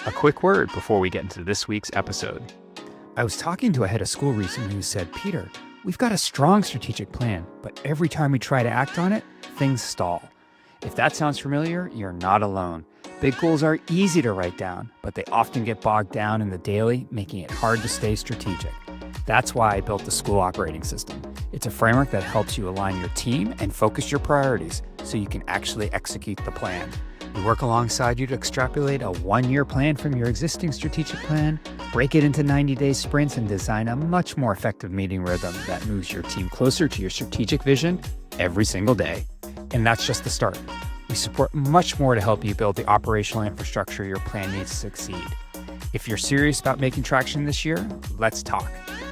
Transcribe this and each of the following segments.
A quick word before we get into this week's episode. I was talking to a head of school recently who said, Peter, we've got a strong strategic plan, but every time we try to act on it, things stall. If that sounds familiar, you're not alone. Big goals are easy to write down, but they often get bogged down in the daily, making it hard to stay strategic. That's why I built the school operating system. It's a framework that helps you align your team and focus your priorities so you can actually execute the plan. We work alongside you to extrapolate a one-year plan from your existing strategic plan, break it into 90-day sprints, and design a much more effective meeting rhythm that moves your team closer to your strategic vision every single day. And that's just the start. We support much more to help you build the operational infrastructure your plan needs to succeed. If you're serious about making traction this year, let's talk.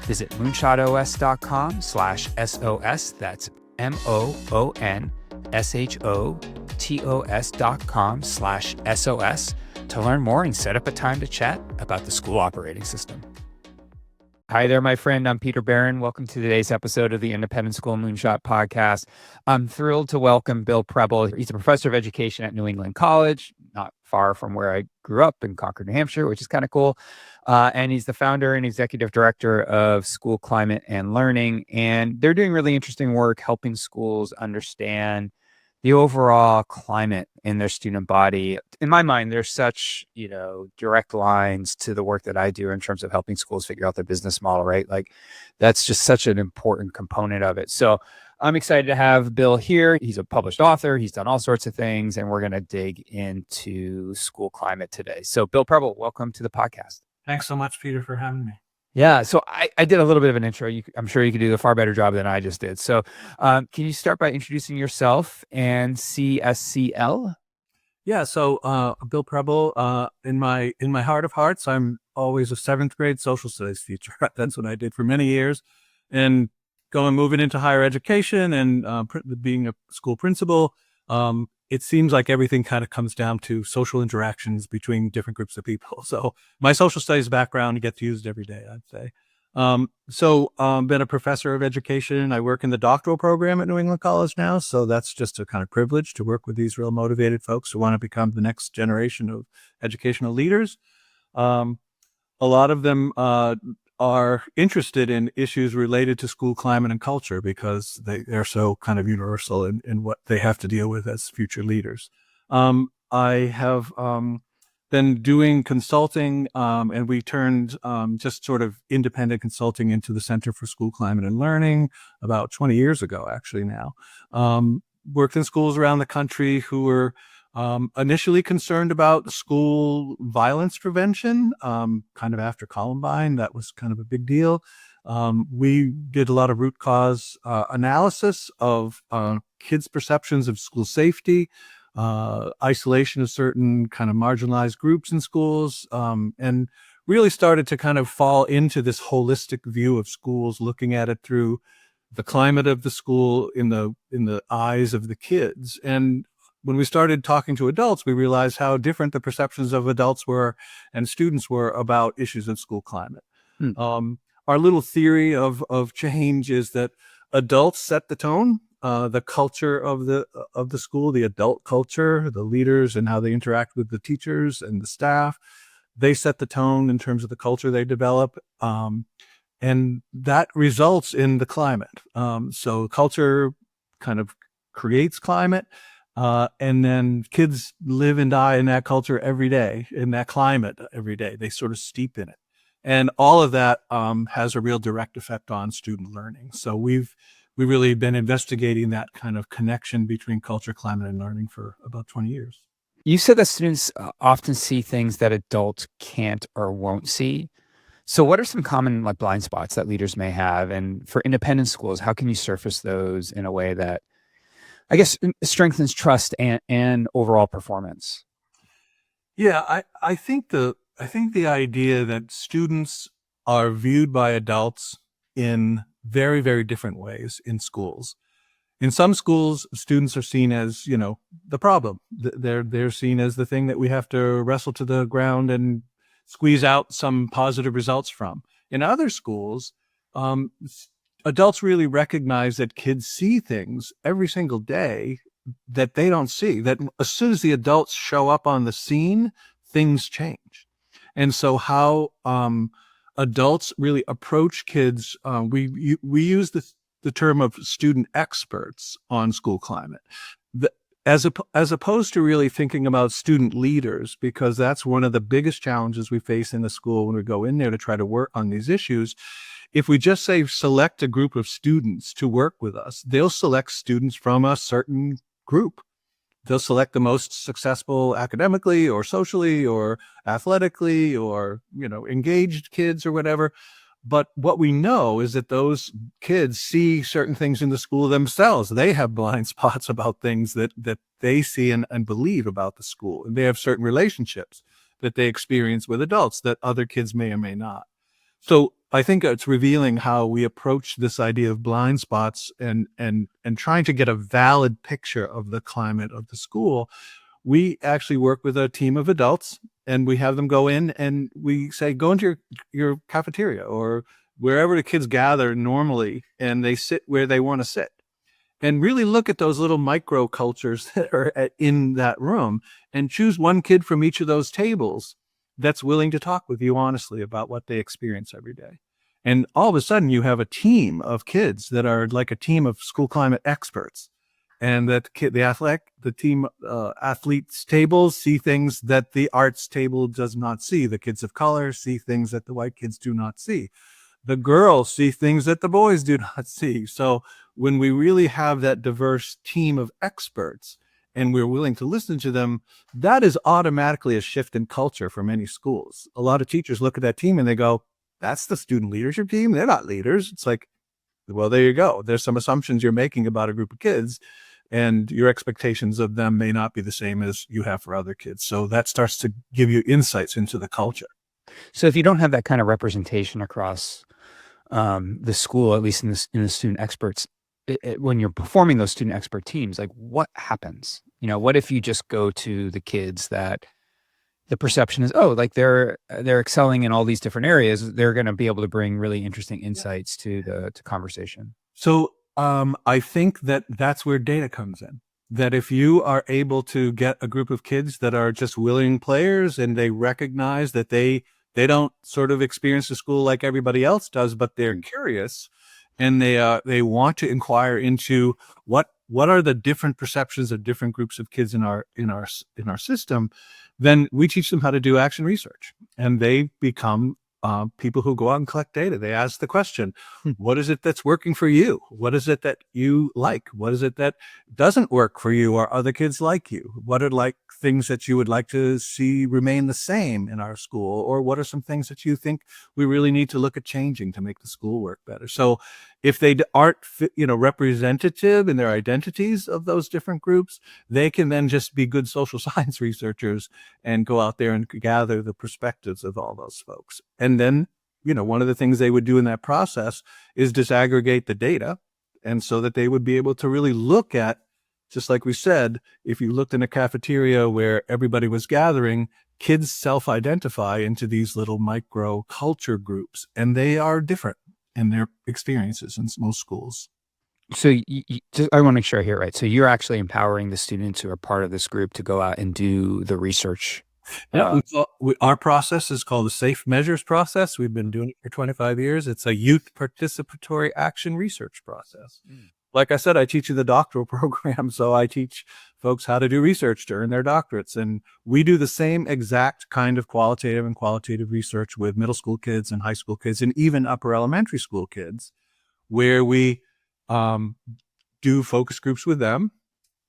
Visit moonshotos.com/SOS. That's MOONSHOTOS.com/SOS to learn more and set up a time to chat about the school operating system. Hi there, my friend. I'm Peter Barron. Welcome to today's episode of the Independent School Moonshot podcast. I'm thrilled to welcome Bill Preble. He's a professor of education at New England College, not far from where I grew up in Concord, New Hampshire, which is kind of cool. And he's the founder and executive director of School Climate and Learning. And they're doing really interesting work helping schools understand the overall climate in their student body. In my mind, there's such, direct lines to the work that I do in terms of helping schools figure out their business model, right? Like that's just such an important component of it. So I'm excited to have Bill here. He's a published author. He's done all sorts of things, and we're going to dig into school climate today. So Bill Preble, welcome to the podcast. Thanks so much, Peter, for having me. Yeah, so I did a little bit of an intro. I'm sure you could do a far better job than I just did. So can you start by introducing yourself and CSCL? Yeah, so Bill Preble, in my heart of hearts, I'm always a 7th grade social studies teacher. That's what I did for many years. And moving into higher education and being a school principal, it seems like everything kind of comes down to social interactions between different groups of people. So my social studies background gets used every day, I'd say. Been a professor of education. I work in the doctoral program at New England College now. So that's just a kind of privilege to work with these real motivated folks who want to become the next generation of educational leaders. A lot of them are interested in issues related to school climate and culture because they're so kind of universal in what they have to deal with as future leaders. I have been doing consulting, and we turned just sort of independent consulting into the Center for School Climate and Learning about 20 years ago, actually now. Worked in schools around the country who were initially concerned about school violence prevention, kind of after Columbine. That was kind of a big deal. We did a lot of root cause analysis of kids' perceptions of school safety, isolation of certain kind of marginalized groups in schools, and really started to kind of fall into this holistic view of schools, looking at it through the climate of the school in the eyes of the kids. And when we started talking to adults, we realized how different the perceptions of adults were and students were about issues of school climate. Our little theory of change is that adults set the tone, the culture of the school, the adult culture, the leaders and how they interact with the teachers and the staff. They set the tone in terms of the culture they develop. And that results in the climate. So culture kind of creates climate. And then kids live and die in that culture every day, in that climate every day. They sort of steep in it. And all of that has a real direct effect on student learning. So we've really been investigating that kind of connection between culture, climate, and learning for about 20 years. You said that students often see things that adults can't or won't see. So what are some common blind spots that leaders may have? And for independent schools, how can you surface those in a way that I guess strengthens trust and overall performance? Yeah, I think the idea that students are viewed by adults in very, very different ways in schools. In some schools, students are seen as, the problem. They're seen as the thing that we have to wrestle to the ground and squeeze out some positive results from. In other schools, adults really recognize that kids see things every single day that they don't see, that as soon as the adults show up on the scene, things change. And so how adults really approach kids, we use the term of student experts on school climate. As opposed to really thinking about student leaders, because that's one of the biggest challenges we face in the school when we go in there to try to work on these issues. If we just say select a group of students to work with us, they'll select students from a certain group. They'll select the most successful academically or socially or athletically or, engaged kids or whatever. But what we know is that those kids see certain things in the school themselves. They have blind spots about things that they see and believe about the school. And they have certain relationships that they experience with adults that other kids may or may not. So I think it's revealing how we approach this idea of blind spots and trying to get a valid picture of the climate of the school. We actually work with a team of adults, and we have them go in and we say, go into your cafeteria or wherever the kids gather normally, and they sit where they want to sit. And really look at those little micro cultures that are in that room and choose one kid from each of those tables that's willing to talk with you honestly about what they experience every day. And all of a sudden you have a team of kids that are like a team of school climate experts. And that the team athletes tables see things that the arts table does not see. The kids of color see things that the white kids do not see. The girls see things that the boys do not see. So when we really have that diverse team of experts and we're willing to listen to them, that is automatically a shift in culture for many schools. A lot of teachers look at that team and they go, that's the student leadership team. They're not leaders. It's like, well, there you go. There's some assumptions you're making about a group of kids, and your expectations of them may not be the same as you have for other kids. So that starts to give you insights into the culture. So if you don't have that kind of representation across the school, at least in the student experts, when you're performing those student expert teams, like what happens? What if you just go to the kids that the perception is, like they're excelling in all these different areas. They're going to be able to bring really interesting insights to the conversation. So I think that's where data comes in. That if you are able to get a group of kids that are just willing players and they recognize that they don't sort of experience the school like everybody else does, but they're curious and they want to inquire into what are the different perceptions of different groups of kids in our system, then we teach them how to do action research, and they become people who go out and collect data. They ask the question, what is it that's working for you? What is it that you like? What is it that doesn't work for you or other kids like you? What are like things that you would like to see remain the same in our school? Or what are some things that you think we really need to look at changing to make the school work better? So if they aren't, representative in their identities of those different groups, they can then just be good social science researchers and go out there and gather the perspectives of all those folks. And then, one of the things they would do in that process is disaggregate the data. And so that they would be able to really look at, just like we said, if you looked in a cafeteria where everybody was gathering, kids self-identify into these little micro culture groups, and they are different in their experiences in most schools. So I want to make sure I hear it right. So you're actually empowering the students who are part of this group to go out and do the research. Yeah, our process is called the Safe Measures process. We've been doing it for 25 years. It's a youth participatory action research process. Like I said, I teach in the doctoral program, so I teach folks how to do research to earn their doctorates. And we do the same exact kind of qualitative and qualitative research with middle school kids and high school kids and even upper elementary school kids, where we do focus groups with them,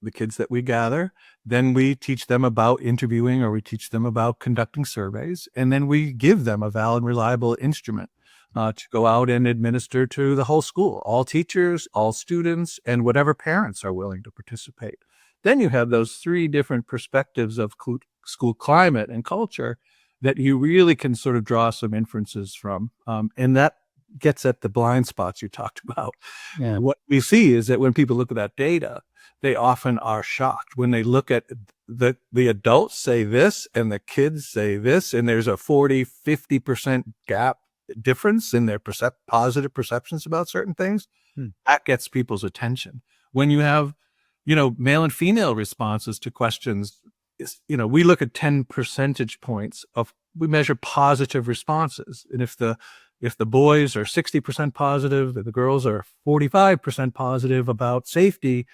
the kids that we gather. Then we teach them about interviewing, or we teach them about conducting surveys. And then we give them a valid, reliable instrument to go out and administer to the whole school, all teachers, all students, and whatever parents are willing to participate. Then you have those three different perspectives of school climate and culture that you really can sort of draw some inferences from. And that gets at the blind spots you talked about. Yeah. What we see is that when people look at that data, they often are shocked when they look at the adults say this and the kids say this, and there's a 40-50% gap difference in their positive perceptions about certain things. That gets people's attention. When you have, male and female responses to questions, we look at 10 percentage points of we measure positive responses. And if the boys are 60% positive and the girls are 45% positive about safety,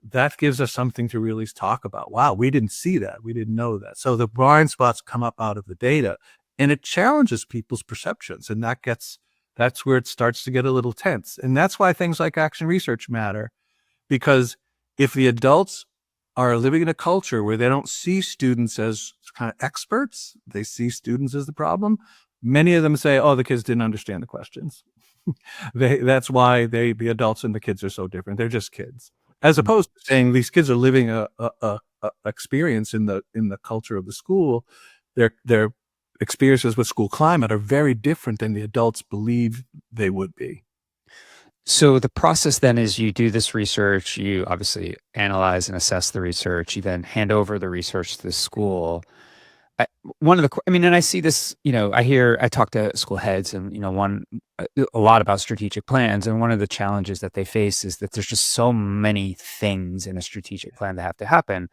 that gives us something to really talk about. Wow, we didn't see that. We didn't know that. So the blind spots come up out of the data, and it challenges people's perceptions. And that's where it starts to get a little tense. And that's why things like action research matter, because if the adults are living in a culture where they don't see students as kind of experts, they see students as the problem. Many of them say, oh, the kids didn't understand the questions. That's why the adults and the kids are so different. They're just kids. As opposed to saying these kids are living a experience in the culture of the school. Their experiences with school climate are very different than the adults believe they would be. So the process then is you do this research, you obviously analyze and assess the research, you then hand over the research to the school. And I see this, I talk to school heads and, a lot about strategic plans. And one of the challenges that they face is that there's just so many things in a strategic plan that have to happen.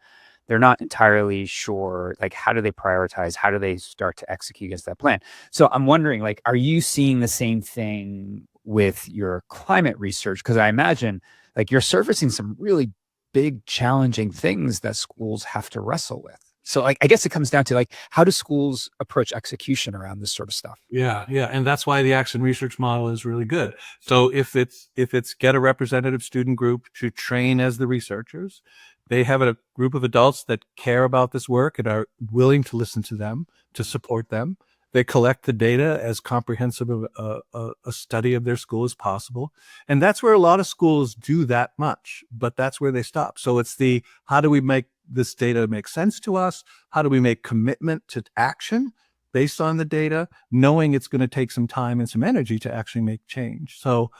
They're not entirely sure, like, how do they prioritize? How do they start to execute against that plan? So I'm wondering, like, are you seeing the same thing with your climate research? Because I imagine, like, you're surfacing some really big, challenging things that schools have to wrestle with. So, like, I guess it comes down to, like, how do schools approach execution around this sort of stuff? Yeah. And that's why the action research model is really good. So if it's get a representative student group to train as the researchers, they have a group of adults that care about this work and are willing to listen to them, to support them. They collect the data as comprehensive of a study of their school as possible. And that's where a lot of schools do that much, but that's where they stop. So it's how do we make this data make sense to us? How do we make commitment to action based on the data, knowing it's going to take some time and some energy to actually make change? So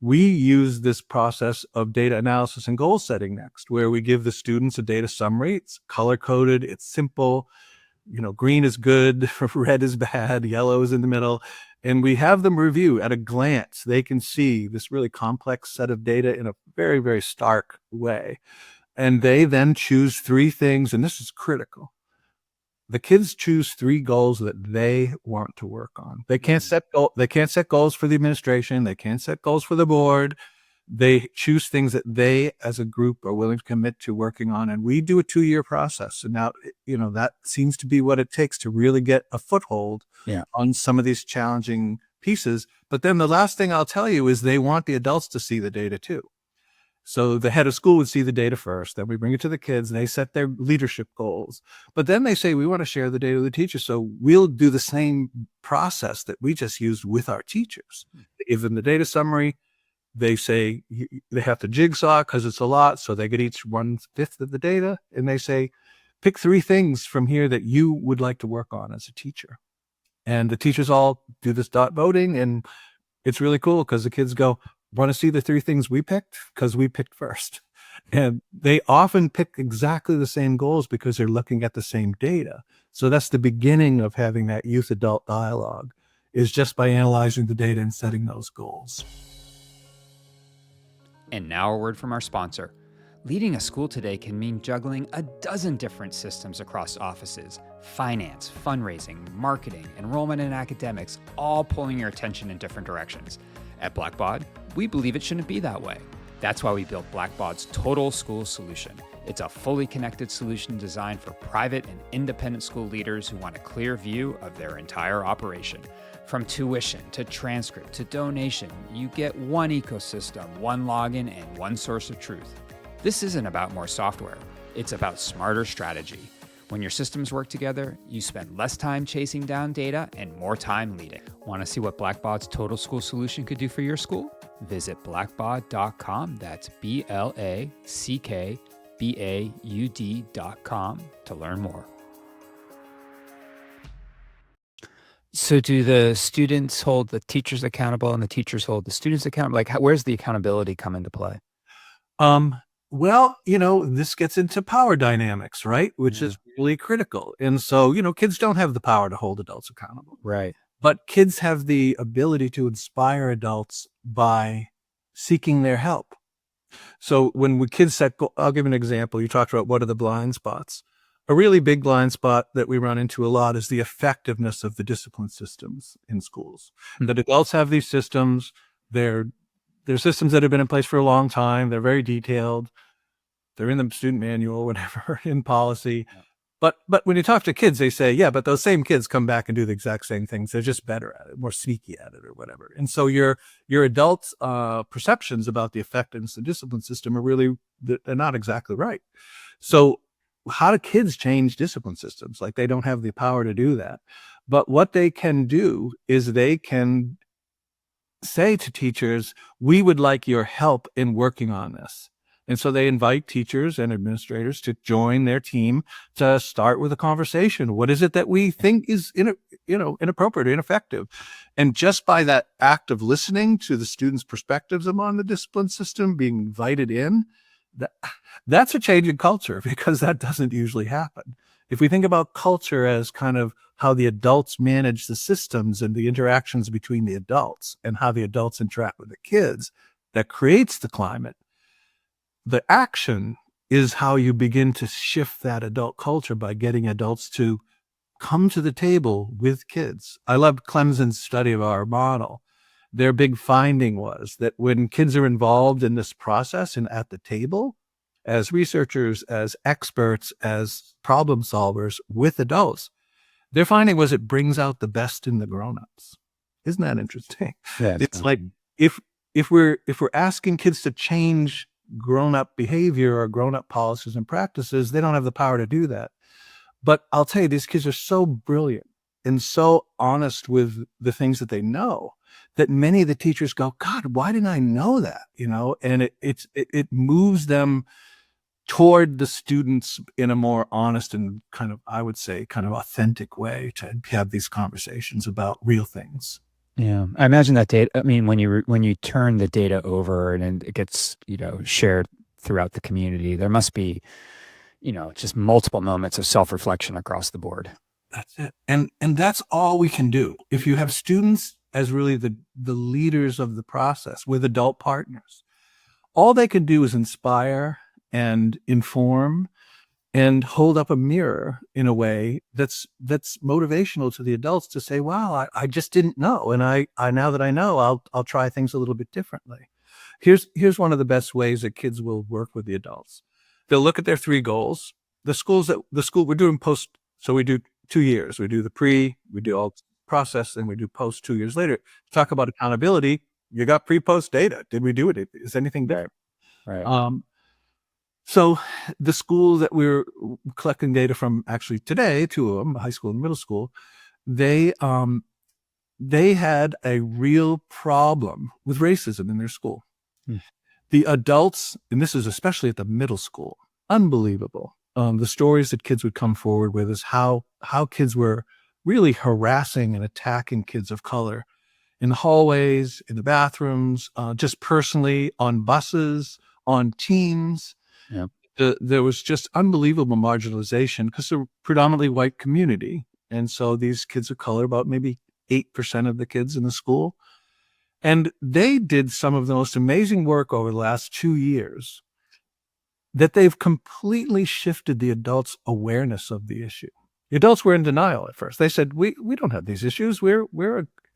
we use this process of data analysis and goal setting next, where we give the students a data summary. It's color coded, it's simple. Green is good, red is bad, yellow is in the middle. And we have them review at a glance. They can see this really complex set of data in a very, very stark way. And they then choose 3 things, and this is critical. The kids choose 3 goals that they want to work on. They can't set goals for the administration. They can't set goals for the board. They choose things that they, as a group, are willing to commit to working on. And we do a 2-year process. And now, that seems to be what it takes to really get a foothold on some of these challenging pieces. But then the last thing I'll tell you is they want the adults to see the data too. So the head of school would see the data first, then we bring it to the kids, and they set their leadership goals. But then they say, we want to share the data with the teachers. So we'll do the same process that we just used with our teachers. Give them the data summary. They say they have to jigsaw because it's a lot. So they get each 1/5 of the data. And they say, pick 3 things from here that you would like to work on as a teacher. And the teachers all do this dot voting. And it's really cool because the kids go, want to see the 3 things we picked? Because we picked first. And they often pick exactly the same goals because they're looking at the same data. So that's the beginning of having that youth adult dialogue, is just by analyzing the data and setting those goals. And now a word from our sponsor. Leading a school today can mean juggling a dozen different systems across offices, finance, fundraising, marketing, enrollment, and academics, all pulling your attention in different directions. At Blackbaud, we believe it shouldn't be that way. That's why we built Blackbaud's Total School Solution. It's a fully connected solution designed for private and independent school leaders who want a clear view of their entire operation. From tuition to transcript to donation, you get one ecosystem, one login, and one source of truth. This isn't about more software. It's about smarter strategy. When your systems work together, you spend less time chasing down data and more time leading. Want to see what Blackbaud's Total School Solution could do for your school? Visit blackbaud.com. That's BLACKBAUD.com to learn more. So do the students hold the teachers accountable and the teachers hold the students accountable? Like, where's the accountability come into play? Well, this gets into power dynamics, right? Which is really critical. And so, kids don't have the power to hold adults accountable. Right. But kids have the ability to inspire adults by seeking their help. So when kids I'll give an example. You talked about what are the blind spots. a really big blind spot that we run into a lot is the effectiveness of the discipline systems in schools. That adults have these systems. They're systems that have been in place for a long time. They're very detailed. They're in the student manual, whatever, in policy. But when you talk to kids, they say, yeah, but those same kids come back and do the exact same things. They're just better at it, more sneaky at it or whatever. And so your adults' perceptions about the effectiveness of the discipline system are really, they're not exactly right. So how do kids change discipline systems? Like, they don't have the power to do that. But what they can do is they can say to teachers, we would like your help in working on this. And so they invite teachers and administrators to join their team to start with a conversation. What is it that we think is inappropriate or ineffective? And just by that act of listening to the students' perspectives on the discipline system, being invited in, that's a change in culture, because that doesn't usually happen. If we think about culture as kind of how the adults manage the systems and the interactions between the adults and how the adults interact with the kids, that creates the climate. The action is how you begin to shift that adult culture, by getting adults to come to the table with kids. I loved Clemson's study of our model. Their big finding was that when kids are involved in this process and at the table, as researchers, as experts, as problem solvers with adults, their finding was it brings out the best in the grown-ups. Isn't that interesting? Yeah, it's like if we're asking kids to change grown-up behavior or grown-up policies and practices, they don't have the power to do that. But I'll tell you, these kids are so brilliant and so honest with the things that they know that many of the teachers go, God, why didn't I know that? And it moves them toward the students in a more honest and kind of, I would say, kind of authentic way to have these conversations about real things. Yeah, I imagine that data. I mean, when you turn the data over and it gets shared throughout the community, there must be just multiple moments of self-reflection across the board. That's it, and that's all we can do. If you have students as really the leaders of the process with adult partners, all they can do is inspire and inform and hold up a mirror in a way that's motivational to the adults to say, wow, I just didn't know. And I now that I know, I'll try things a little bit differently. Here's one of the best ways that kids will work with the adults. They'll look at their 3 goals. The school we're doing post, so we do 2 years. We do the pre, we do all process, and we do post 2 years later. Talk about accountability. You got pre-post data. Did we do it? Is anything there? Right. So the school that we're collecting data from, actually today, 2 of them, high school and middle school, they had a real problem with racism in their school. The adults, and this is especially at the middle school, unbelievable. The stories that kids would come forward with is how kids were really harassing and attacking kids of color in the hallways, in the bathrooms, just personally, on buses, on teams. Yeah. There was just unbelievable marginalization because they're predominantly white community. And so these kids of color, about maybe 8% of the kids in the school. And they did some of the most amazing work over the last 2 years that they've completely shifted the adults' awareness of the issue. The adults were in denial at first. They said, we don't have these issues. We're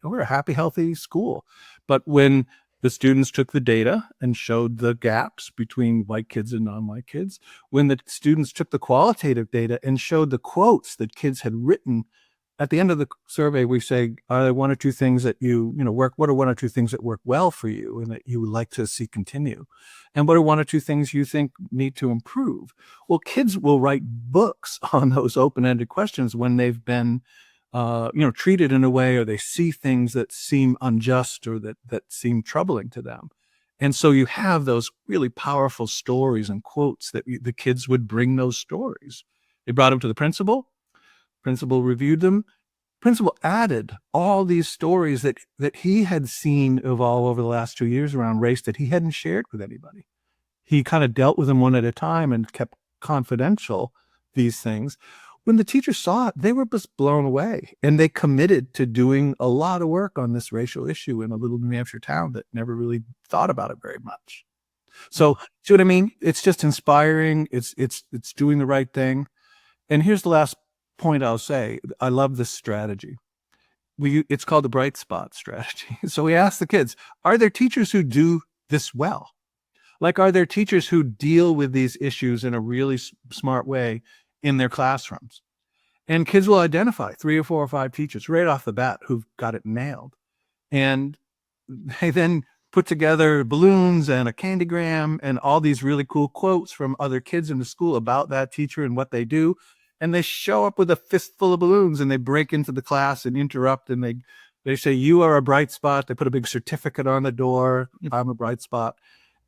a happy, healthy school. But when the students took the data and showed the gaps between white kids and non-white kids, when the students took the qualitative data and showed the quotes that kids had written, at the end of the survey, we say, are there 1 or 2 things that work? What are 1 or 2 things that work well for you and that you would like to see continue? And what are 1 or 2 things you think need to improve? Well, kids will write books on those open-ended questions when they've been treated in a way, or they see things that seem unjust or that seem troubling to them. And so you have those really powerful stories and quotes that the kids would bring those stories. They brought them to the principal. Principal reviewed them. Principal added all these stories that he had seen evolve over the last 2 years around race that he hadn't shared with anybody. He kind of dealt with them one at a time and kept confidential these things. When the teachers saw it, they were just blown away, and they committed to doing a lot of work on this racial issue in a little New Hampshire town that never really thought about it very much. So, see what I mean? It's just inspiring. It's doing the right thing. And here's the last point I'll say. I love this strategy. It's called the bright spot strategy. So we ask the kids, are there teachers who do this well? Like, are there teachers who deal with these issues in a really smart way in their classrooms? And kids will identify 3 or 4 or 5 teachers right off the bat who've got it nailed. And they then put together balloons and a candygram and all these really cool quotes from other kids in the school about that teacher and what they do. And they show up with a fistful of balloons and they break into the class and interrupt, and they say, you are a bright spot. They put a big certificate on the door. I'm a bright spot.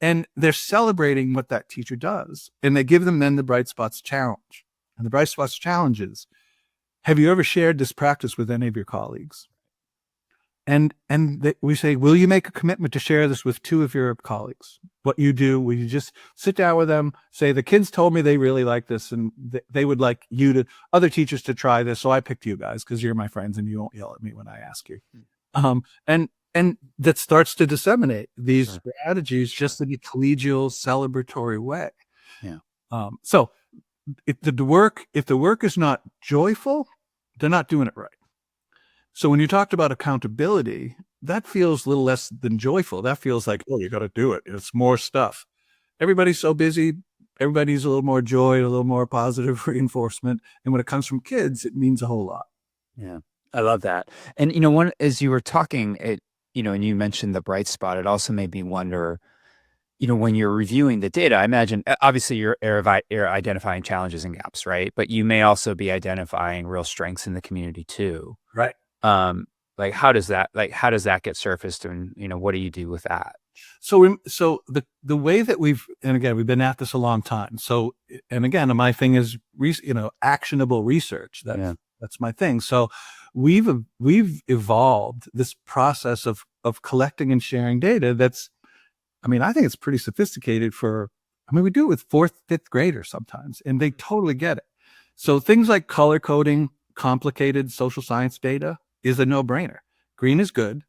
And they're celebrating what that teacher does. And they give them then the Bright Spots Challenge. And the Bright Spots Challenge is, have you ever shared this practice with any of your colleagues? And we say, will you make a commitment to share this with 2 of your colleagues? What you do, will you just sit down with them, say, the kids told me they really like this and they would like other teachers to try this. So I picked you guys because you're my friends and you won't yell at me when I ask you. And that starts to disseminate these strategies just in a collegial, celebratory way. Yeah. So if the work is not joyful, they're not doing it right. So when you talked about accountability, that feels a little less than joyful. That feels like, oh, you got to do it. It's more stuff. Everybody's so busy. Everybody needs a little more joy, a little more positive reinforcement. And when it comes from kids, it means a whole lot. Yeah, I love that. And, as you were talking, and you mentioned the bright spot, it also made me wonder, when you're reviewing the data, I imagine, obviously you're identifying challenges and gaps, right? But you may also be identifying real strengths in the community too. Right. Like how does that get surfaced, and what do you do with that? So the way that we've been at this a long time. So, and again, my thing is, actionable research. That's my thing. So we've evolved this process of collecting and sharing data. I think it's pretty sophisticated we do it with 4th, 5th graders sometimes, and they totally get it. So things like color coding complicated social science data is a no-brainer. Green is good.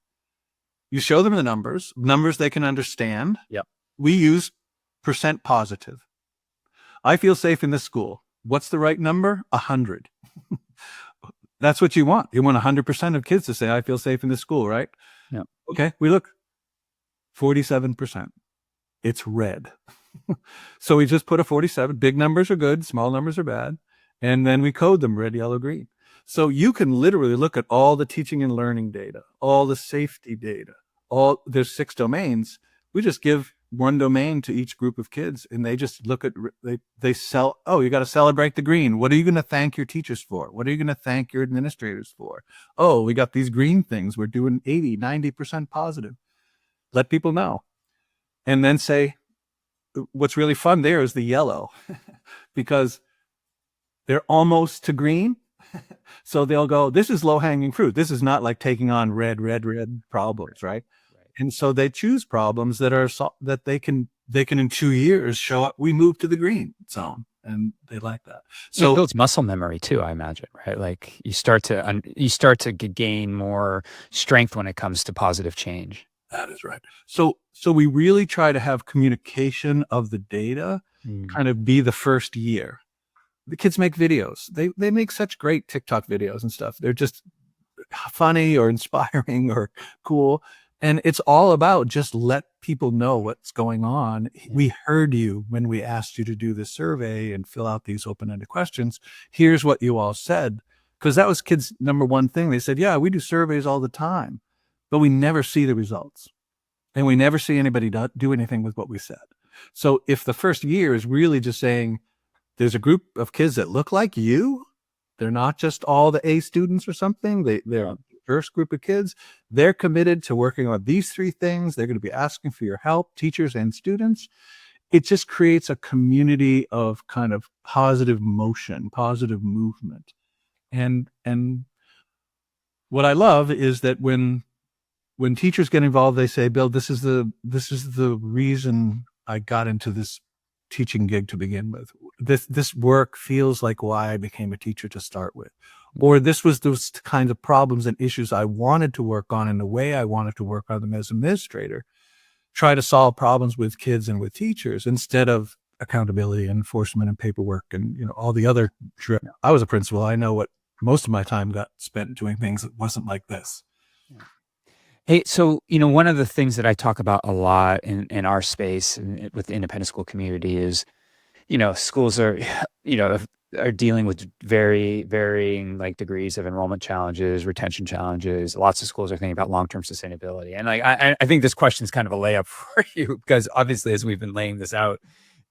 You show them the numbers they can understand. Yep. We use % positive. I feel safe in this school. What's the right number? 100. That's what you want. You want 100% of kids to say, I feel safe in this school, right? Yeah. Okay, we look 47%. It's red. So we just put a 47. Big numbers are good, small numbers are bad. And then we code them red, yellow, green. So you can literally look at all the teaching and learning data, all the safety data, there's 6 domains. We just give 1 domain to each group of kids, and they just look at, you got to celebrate the green. What are you going to thank your teachers for? What are you going to thank your administrators for? Oh, we got these green things. We're doing 80, 90% positive. Let people know. And then say, what's really fun there is the yellow because they're almost to green. So they'll go, this is low-hanging fruit. This is not like taking on red problems, right? And so they choose problems that they can in 2 years show up. We move to the green zone, and they like that. So it builds muscle memory too, I imagine, right? Like you start to gain more strength when it comes to positive change. That is right. So we really try to have communication of the data kind of be the first year. The kids make videos. They make such great TikTok videos and stuff. They're just funny or inspiring or cool. And it's all about just let people know what's going on. Yeah. We heard you when we asked you to do this survey and fill out these open-ended questions. Here's what you all said. Because that was kids' number one thing. They said, yeah, we do surveys all the time, but we never see the results. And we never see anybody do anything with what we said. So if the first year is really just saying, there's a group of kids that look like you, they're not just all the A students or something. They're a diverse group of kids. They're committed to working on these 3 things. They're going to be asking for your help, teachers and students. It just creates a community of kind of positive motion, positive movement. And what I love is that when teachers get involved, they say, Bill, this is the reason I got into this teaching gig to begin with. This work feels like why I became a teacher to start with. Or this was those kinds of problems and issues I wanted to work on in the way I wanted to work on them as administrator. Try to solve problems with kids and with teachers instead of accountability and enforcement and paperwork and, all the other. I was a principal. I know what most of my time got spent doing things that wasn't like this. Hey, so, one of the things that I talk about a lot in our space and with the independent school community is, schools are, are dealing with very varying like degrees of enrollment challenges, retention challenges. Lots of schools are thinking about long-term sustainability. And like, I think this question is kind of a layup for you because obviously, as we've been laying this out,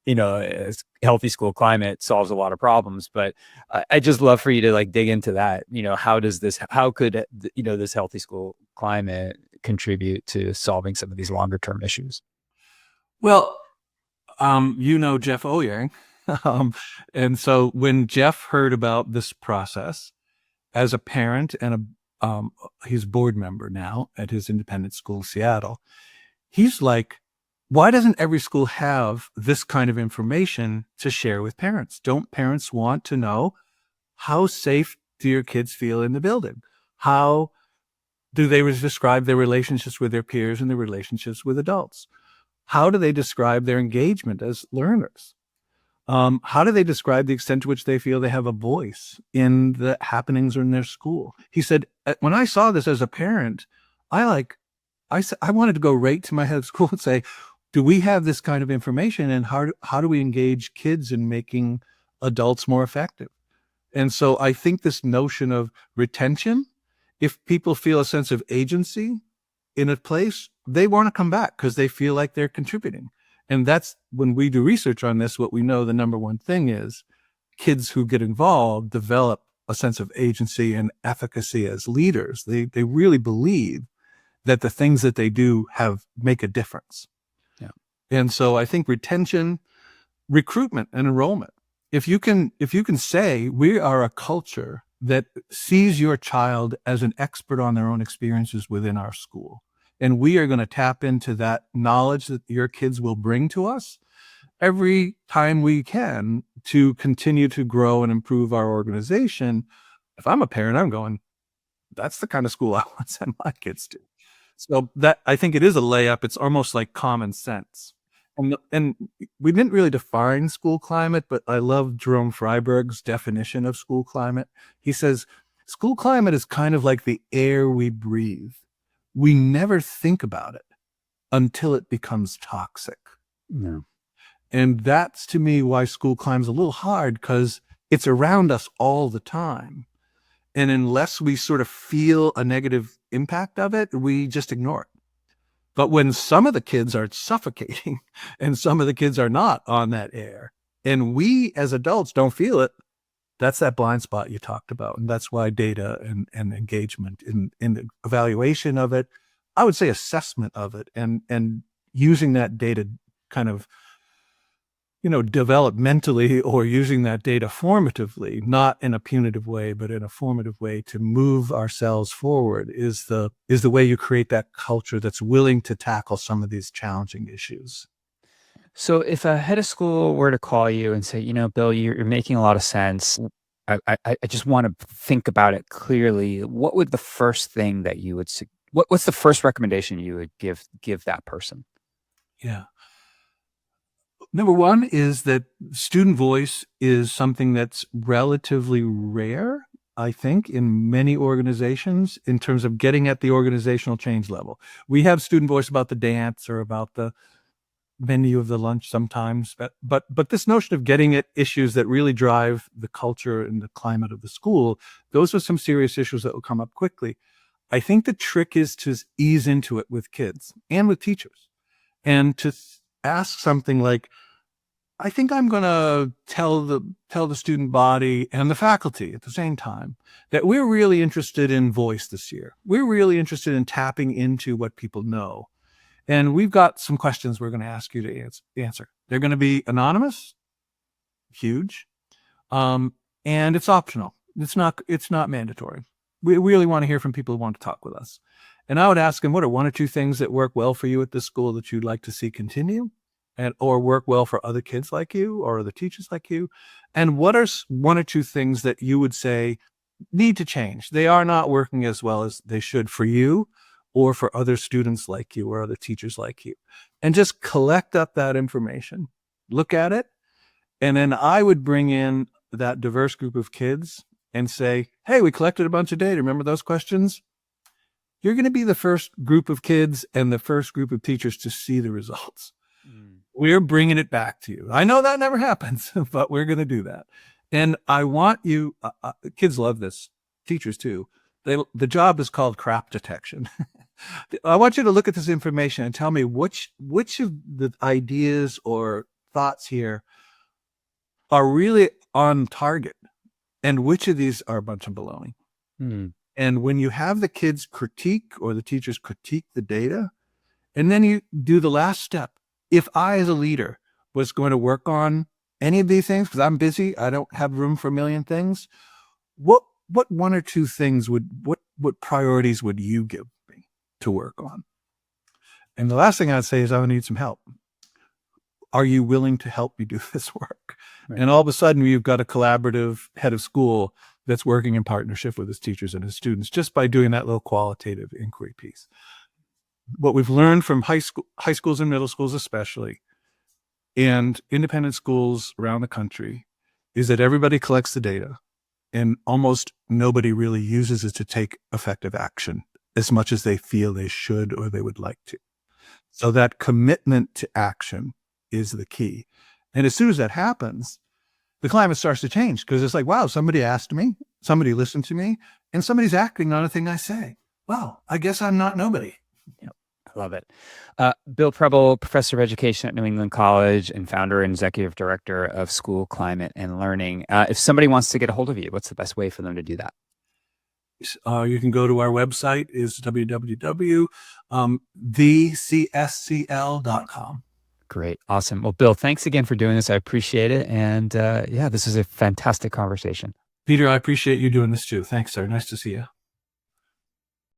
a healthy school climate solves a lot of problems, but I just love for you to like dig into that. How could, this healthy school climate contribute to solving some of these longer term issues? Well, Jeff Oyang. And so when Jeff heard about this process as a parent and he's a board member now at his independent school, Seattle, he's like, why doesn't every school have this kind of information to share with parents? Don't parents want to know how safe do your kids feel in the building? How do they describe their relationships with their peers and their relationships with adults? How do they describe their engagement as learners? How do they describe the extent to which they feel they have a voice in the happenings in their school? He said, when I saw this as a parent, I wanted to go right to my head of school and say, do we have this kind of information, and how do we engage kids in making adults more effective? And so I think this notion of retention, if people feel a sense of agency in a place, they want to come back because they feel like they're contributing. And that's when we do research on this, what we know the number one thing is kids who get involved develop a sense of agency and efficacy as leaders. They really believe that the things that they do make a difference. Yeah. And so I think retention, recruitment, and enrollment. If you can say we are a culture that sees your child as an expert on their own experiences within our school, and we are going to tap into that knowledge that your kids will bring to us every time we can to continue to grow and improve our organization. If I'm a parent, I'm going, that's the kind of school I want to send my kids to. So that, I think it is a layup. It's almost like common sense. And we didn't really define school climate, but I love Jerome Freiberg's definition of school climate. He says, school climate is kind of like the air we breathe. We never think about it until it becomes toxic. No. And that's, to me, why school climate's a little hard, because it's around us all the time. And unless we sort of feel a negative impact of it, we just ignore it. But when some of the kids are suffocating and some of the kids are not on that air, and we as adults don't feel it, that's that blind spot you talked about. And that's why data and engagement in the evaluation of it, I would say assessment of it, and using that data kind of, developmentally, or using that data formatively, not in a punitive way, but in a formative way to move ourselves forward, is the way you create that culture that's willing to tackle some of these challenging issues. So if a head of school were to call you and say, Bill, you're making a lot of sense. I just want to think about it clearly. What would the first thing that you would what's the first recommendation you would give that person? Yeah. Number one is that student voice is something that's relatively rare, I think, in many organizations in terms of getting at the organizational change level. We have student voice about the dance or about the menu of the lunch sometimes, but this notion of getting at issues that really drive the culture and the climate of the school, those are some serious issues that will come up quickly. I think the trick is to ease into it with kids and with teachers, and to ask something like, I think I'm going to tell the student body and the faculty at the same time that we're really interested in voice this year. We're really interested in tapping into what people know. And we've got some questions we're going to ask you to answer. They're going to be anonymous, huge, and it's optional. It's not mandatory. We really want to hear from people who want to talk with us. And I would ask them, what are one or two things that work well for you at this school that you'd like to see continue, or work well for other kids like you or other teachers like you? And what are one or two things that you would say need to change? They are not working as well as they should for you or for other students like you or other teachers like you. And just collect up that information, look at it, And then I would bring in that diverse group of kids and say, hey, we collected a bunch of data. Remember those questions? You're going to be the first group of kids and the first group of teachers to see the results. We're bringing it back to you. I know that never happens, but we're going to do that. And I want you, kids love this, teachers too. The job is called crap detection. I want you to look at this information and tell me which of the ideas or thoughts here are really on target and which of these are a bunch of baloney. And when you have the kids critique or the teachers critique the data, and then you do the last step, if I as a leader was going to work on any of these things, because I'm busy, I don't have room for a million things, what one or two things what priorities would you give me to work on? And the last thing I'd say is I would need some help. Are you willing to help me do this work? Right. And all of a sudden you've got a collaborative head of school that's working in partnership with his teachers and his students just by doing that little qualitative inquiry piece. What we've learned from high schools and middle schools especially, and independent schools around the country, is that everybody collects the data and almost nobody really uses it to take effective action as much as they feel they should or they would like to. So that commitment to action is the key. And as soon as that happens, the climate starts to change because it's like, wow, somebody asked me, somebody listened to me, and somebody's acting on a thing I say. Wow, I guess I'm not nobody. Yep. I love it. Bill Preble, professor of education at New England College and founder and executive director of School Climate and Learning. If somebody wants to get a hold of you, what's the best way for them to do that? You can go to our website is www.thecscl.com. Great. Awesome. Well, Bill, thanks again for doing this. I appreciate it. And this is a fantastic conversation. Peter, I appreciate you doing this too. Thanks, sir. Nice to see you.